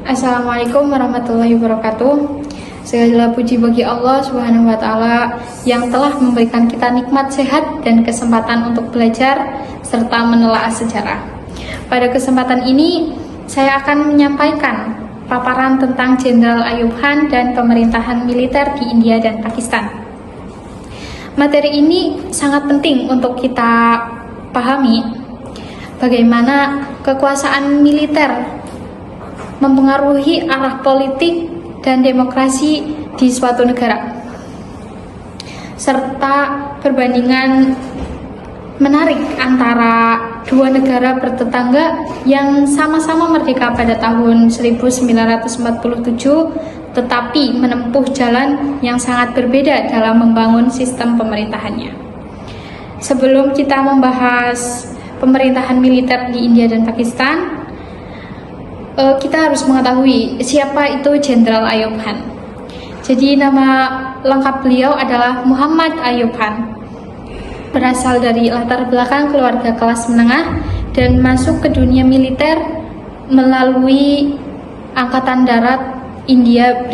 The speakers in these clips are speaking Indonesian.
Assalamualaikum warahmatullahi wabarakatuh. Segala puji bagi Allah Subhanahu wa Ta'ala yang telah memberikan kita nikmat sehat dan kesempatan untuk belajar serta menelaah sejarah. Pada kesempatan ini, saya akan menyampaikan paparan tentang Jenderal Ayub Khan dan pemerintahan militer di India dan Pakistan. Materi ini sangat penting untuk kita pahami bagaimana kekuasaan militer mempengaruhi arah politik dan demokrasi di suatu negara, serta perbandingan menarik antara dua negara bertetangga yang sama-sama merdeka pada tahun 1947 tetapi menempuh jalan yang sangat berbeda dalam membangun sistem pemerintahannya. Sebelum kita membahas pemerintahan militer di India dan Pakistan, kita harus mengetahui siapa itu Jenderal Ayub Khan. Jadi nama lengkap beliau adalah Muhammad Ayub Khan. Berasal dari latar belakang keluarga kelas menengah dan masuk ke dunia militer melalui Angkatan Darat India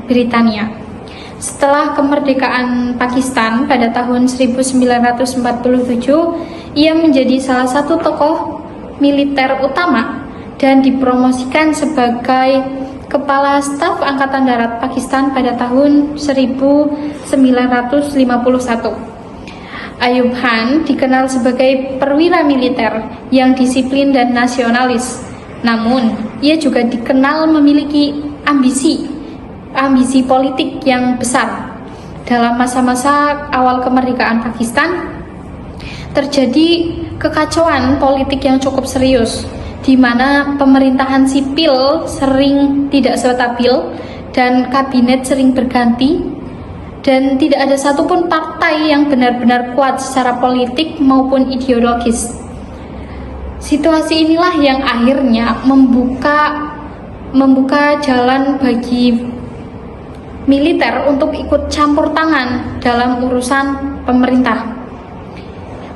Britania. Setelah kemerdekaan Pakistan pada tahun 1947, ia menjadi salah satu tokoh militer utama dan dipromosikan sebagai Kepala Staf Angkatan Darat Pakistan pada tahun 1951. Ayub Khan dikenal sebagai perwira militer yang disiplin dan nasionalis. Namun, ia juga dikenal memiliki ambisi politik yang besar. Dalam masa-masa awal kemerdekaan Pakistan, terjadi kekacauan politik yang cukup serius, di mana pemerintahan sipil sering tidak stabil dan kabinet sering berganti, dan tidak ada satupun partai yang benar-benar kuat secara politik maupun ideologis. Situasi inilah yang akhirnya membuka jalan bagi militer untuk ikut campur tangan dalam urusan pemerintah.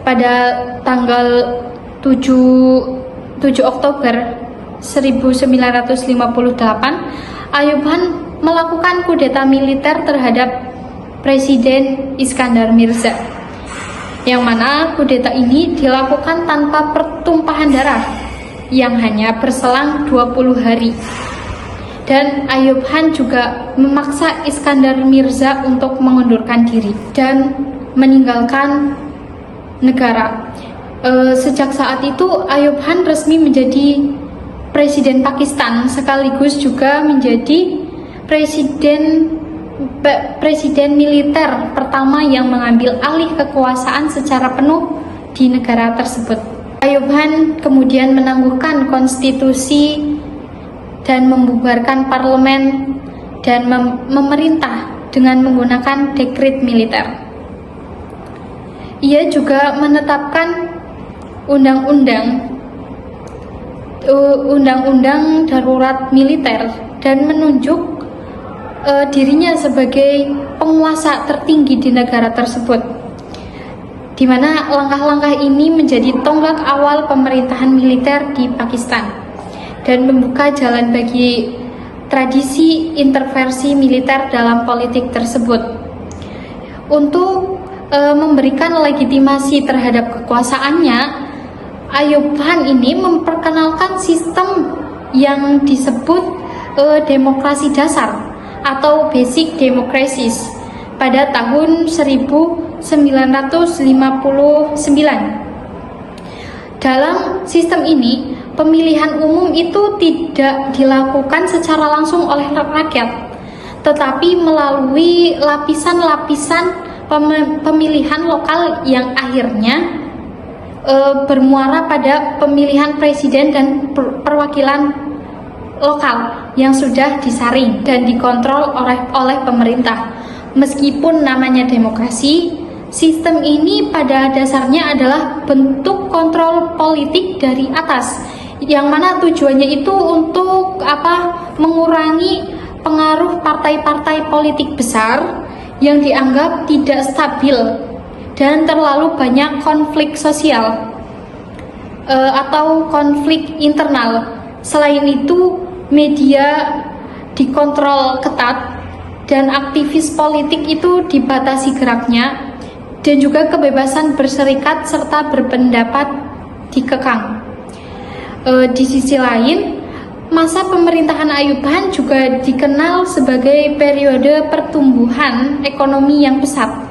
Pada tanggal 7 Oktober 1958, Ayub Khan melakukan kudeta militer terhadap Presiden Iskandar Mirza, yang mana kudeta ini dilakukan tanpa pertumpahan darah yang hanya berselang 20 hari. Dan Ayub Khan juga memaksa Iskandar Mirza untuk mengundurkan diri dan meninggalkan negara. Sejak saat itu Ayub Khan resmi menjadi Presiden Pakistan sekaligus juga menjadi presiden militer pertama yang mengambil alih kekuasaan secara penuh di negara tersebut. Ayub Khan kemudian menangguhkan konstitusi dan membubarkan parlemen dan memerintah dengan menggunakan dekret militer. Ia juga menetapkan undang-undang darurat militer dan menunjuk dirinya sebagai penguasa tertinggi di negara tersebut, di mana langkah-langkah ini menjadi tonggak awal pemerintahan militer di Pakistan dan membuka jalan bagi tradisi intervensi militer dalam politik tersebut. Untuk memberikan legitimasi terhadap kekuasaannya, Ayub Khan ini memperkenalkan sistem yang disebut demokrasi dasar atau basic democracies pada tahun 1959. Dalam sistem ini, pemilihan umum itu tidak dilakukan secara langsung oleh rakyat, tetapi melalui lapisan-lapisan pemilihan lokal yang akhirnya bermuara pada pemilihan presiden dan perwakilan lokal yang sudah disaring dan dikontrol oleh pemerintah. Meskipun namanya demokrasi, sistem ini pada dasarnya adalah bentuk kontrol politik dari atas, yang mana tujuannya itu untuk mengurangi pengaruh partai-partai politik besar yang dianggap tidak stabil dan terlalu banyak konflik sosial atau konflik internal. Selain itu, media dikontrol ketat, dan aktivis politik itu dibatasi geraknya, dan juga kebebasan berserikat serta berpendapat dikekang. Di sisi lain, masa pemerintahan Ayub Han juga dikenal sebagai periode pertumbuhan ekonomi yang pesat.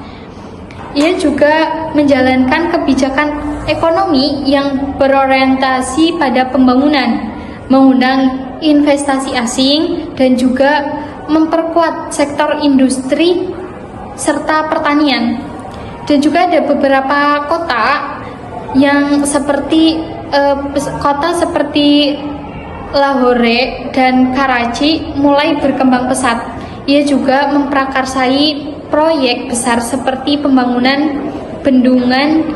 Ia juga menjalankan kebijakan ekonomi yang berorientasi pada pembangunan, mengundang investasi asing, dan juga memperkuat sektor industri serta pertanian. Dan juga ada beberapa kota yang seperti Lahore dan Karachi mulai berkembang pesat. Ia juga memprakarsai proyek besar seperti pembangunan bendungan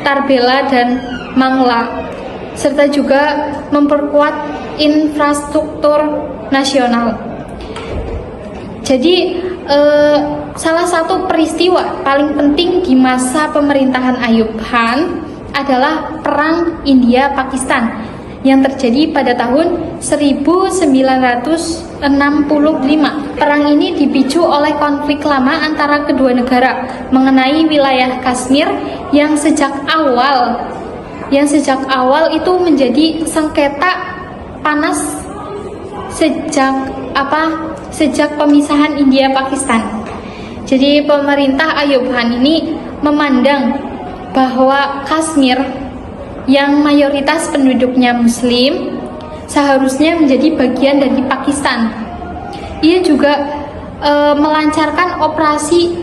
Tarbela dan Mangla, serta juga memperkuat infrastruktur nasional. Jadi salah satu peristiwa paling penting di masa pemerintahan Ayub Han adalah Perang India-Pakistan yang terjadi pada tahun 1965. Perang ini dipicu oleh konflik lama antara kedua negara mengenai wilayah Kashmir yang sejak awal itu menjadi sengketa panas sejak pemisahan India-Pakistan. Jadi pemerintah Ayub Han ini memandang bahwa Kashmir yang mayoritas penduduknya Muslim seharusnya menjadi bagian dari Pakistan. Ia juga melancarkan operasi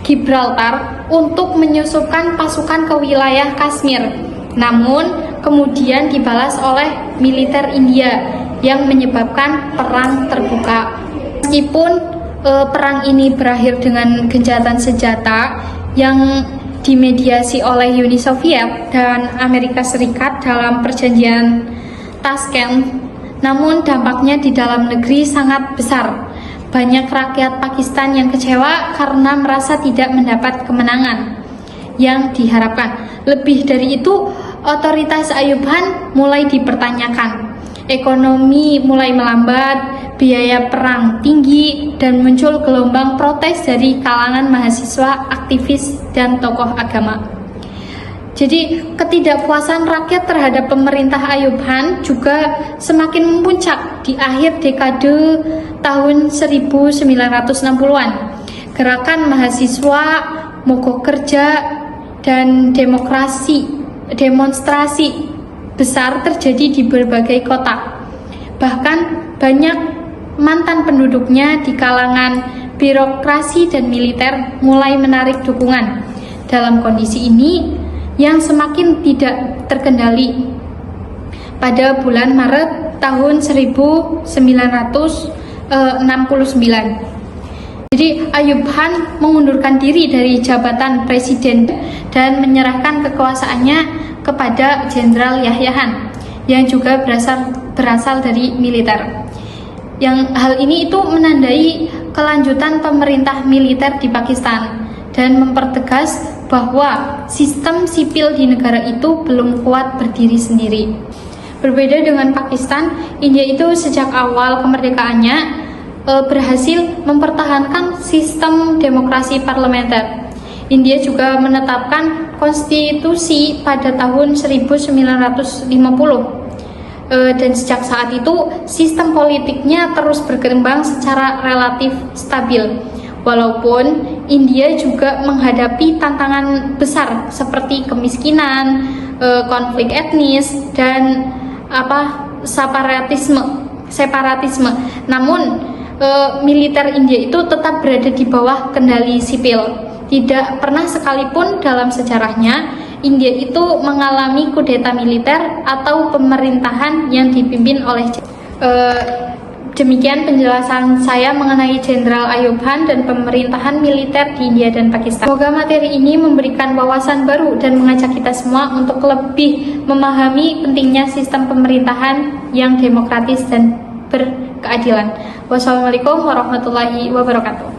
Gibraltar untuk menyusupkan pasukan ke wilayah Kashmir. Namun kemudian dibalas oleh militer India yang menyebabkan perang terbuka. Meskipun perang ini berakhir dengan gencatan senjata yang dimediasi oleh Uni Soviet dan Amerika Serikat dalam perjanjian Tashkent, namun dampaknya di dalam negeri sangat besar. Banyak rakyat Pakistan yang kecewa karena merasa tidak mendapat kemenangan yang diharapkan. Lebih dari itu, otoritas Ayub Han mulai dipertanyakan. Ekonomi mulai melambat, biaya perang tinggi, dan muncul gelombang protes dari kalangan mahasiswa, aktivis, dan tokoh agama. Jadi ketidakpuasan rakyat terhadap pemerintah Ayub Han juga semakin memuncak di akhir dekade tahun 1960-an. Gerakan mahasiswa, mogok kerja, dan demonstrasi besar terjadi di berbagai kota. Bahkan banyak mantan penduduknya di kalangan birokrasi dan militer mulai menarik dukungan. Dalam kondisi ini yang semakin tidak terkendali, pada bulan Maret tahun 1969, jadi Ayub Han mengundurkan diri dari jabatan presiden dan menyerahkan kekuasaannya kepada Jenderal Yahya Han yang juga berasal dari militer. Yang hal ini itu menandai kelanjutan pemerintah militer di Pakistan dan mempertegas bahwa sistem sipil di negara itu belum kuat berdiri sendiri. Berbeda dengan Pakistan, India itu sejak awal kemerdekaannya berhasil mempertahankan sistem demokrasi parlementer. India juga menetapkan konstitusi pada tahun 1950. Dan sejak saat itu sistem politiknya terus berkembang secara relatif stabil. Walaupun India juga menghadapi tantangan besar seperti kemiskinan, konflik etnis, dan separatisme. Namun militer India itu tetap berada di bawah kendali sipil. Tidak pernah sekalipun dalam sejarahnya India itu mengalami kudeta militer atau pemerintahan yang dipimpin oleh demikian penjelasan saya mengenai Jenderal Ayub Han dan pemerintahan militer di India dan Pakistan. Semoga materi ini memberikan wawasan baru dan mengajak kita semua untuk lebih memahami pentingnya sistem pemerintahan yang demokratis dan berkeadilan. Wassalamualaikum warahmatullahi wabarakatuh.